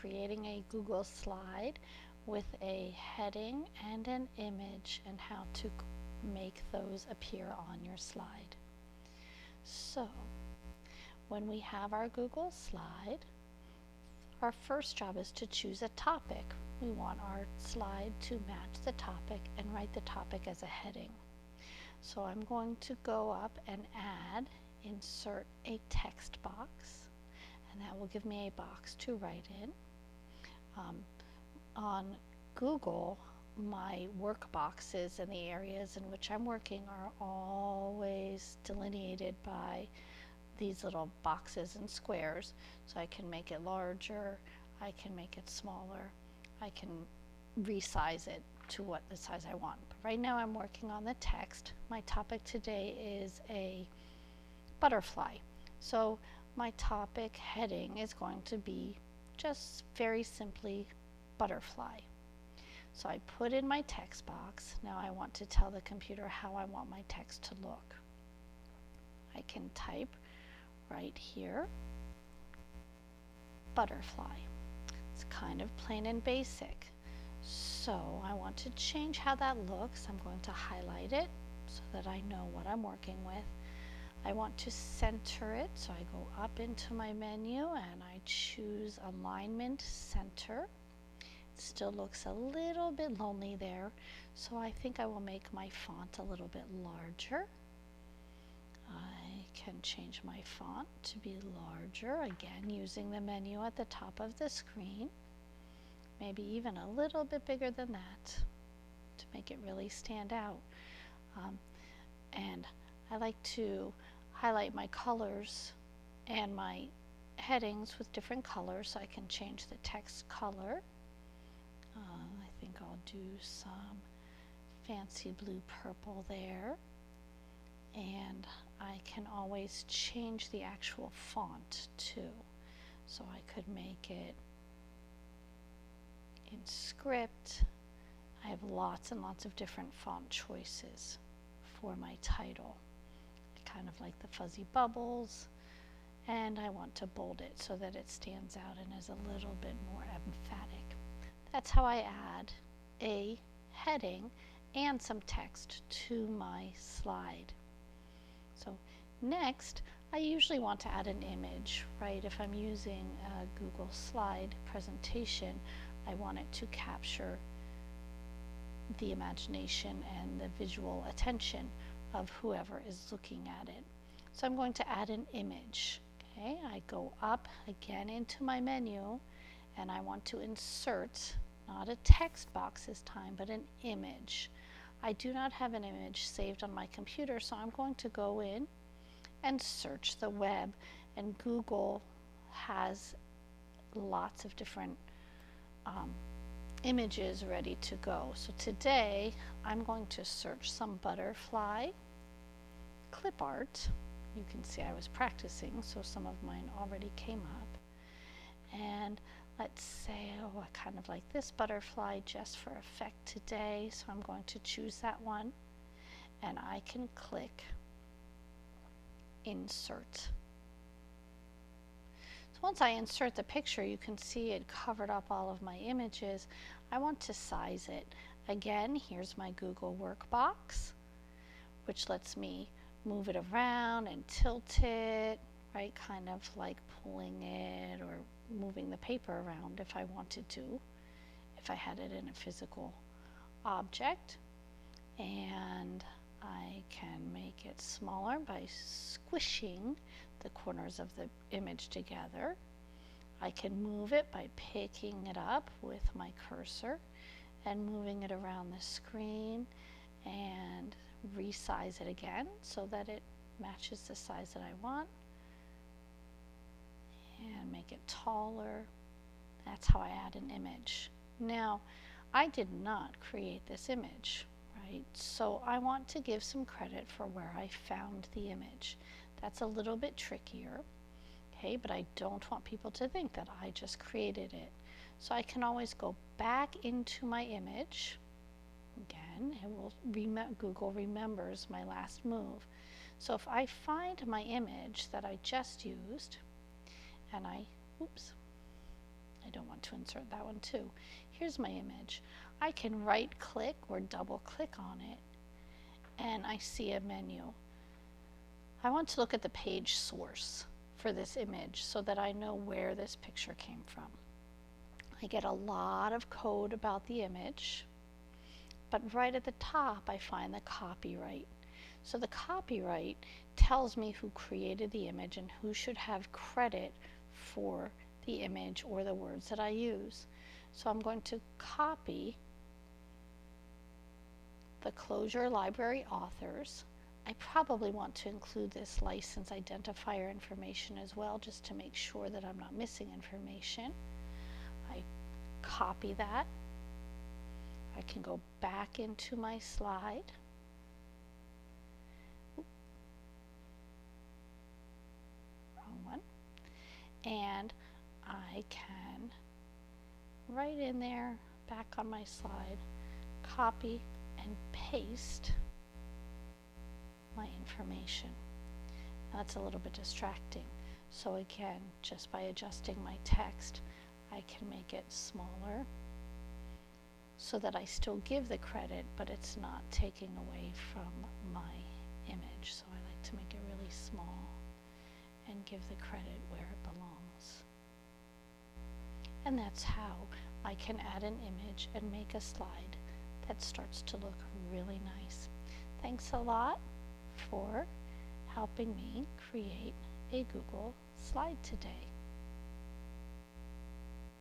creating a Google slide with a heading and an image and how to make those appear on your slide. So, when we have our Google slide, our first job is to choose a topic. We want our slide to match the topic and write the topic as a heading. So I'm going to go up and insert a text box, and that will give me a box to write in. On Google, my work boxes and the areas in which I'm working are always delineated by these little boxes and squares, so I can make it larger, I can make it smaller, I can resize it to what the size I want. But right now I'm working on the text. My topic today is a butterfly. So my topic heading is going to be just very simply butterfly. So I put in my text box. Now I want to tell the computer how I want my text to look. I can type right here, butterfly. It's kind of plain and basic. So I want to change how that looks. I'm going to highlight it so that I know what I'm working with. I want to center it, so I go up into my menu and I choose Alignment Center. It still looks a little bit lonely there, so I think I will make my font a little bit larger. I can change my font to be larger, again using the menu at the top of the screen. Maybe even a little bit bigger than that to make it really stand out. And I like to highlight my colors and my headings with different colors, so I can change the text color. I think I'll do some fancy blue purple there, and I can always change the actual font too, so I could make it in script. I have lots and lots of different font choices for my title. I kind of like the fuzzy bubbles, and I want to bold it so that it stands out and is a little bit more emphatic. That's how I add a heading and some text to my slide. So next, I usually want to add an image, right? If I'm using a Google slide presentation, I want it to capture the imagination and the visual attention of whoever is looking at it. So I'm going to add an image. Okay, I go up again into my menu and I want to insert not a text box this time, but an image. I do not have an image saved on my computer, so I'm going to go in and search the web, and Google has lots of different images ready to go. So today I'm going to search some butterfly clip art. You can see I was practicing, so some of mine already came up. And let's say, I kind of like this butterfly just for effect today, so I'm going to choose that one, and I can click Insert. Once I insert the picture, you can see it covered up all of my images. I want to size it. Again, here's my Google Workbox, which lets me move it around and tilt it, right? Kind of like pulling it or moving the paper around if I wanted to, if I had it in a physical object. And I can make it smaller by squishing the corners of the image together. I can move it by picking it up with my cursor and moving it around the screen and resize it again so that it matches the size that I want, and make it taller. That's how I add an image. Now, I did not create this image, right? So I want to give some credit for where I found the image. That's a little bit trickier, okay, but I don't want people to think that I just created it. So I can always go back into my image. Again, Google remembers my last move. So if I find my image that I just used, and I I don't want to insert that one too. Here's my image. I can right click or double click on it and I see a menu. I want to look at the page source for this image so that I know where this picture came from. I get a lot of code about the image, but right at the top I find the copyright. So the copyright tells me who created the image and who should have credit for the image or the words that I use. So I'm going to copy the Clojure Library authors. I probably want to include this license identifier information as well, just to make sure that I'm not missing information. I copy that. I can go back into my slide. Wrong one. And I can, right in there, back on my slide, copy and paste my information. That's a little bit distracting. So again, just by adjusting my text, I can make it smaller so that I still give the credit, but it's not taking away from my image. So I like to make it really small and give the credit where it belongs. And that's how I can add an image and make a slide that starts to look really nice. Thanks a lot for helping me create a Google slide today.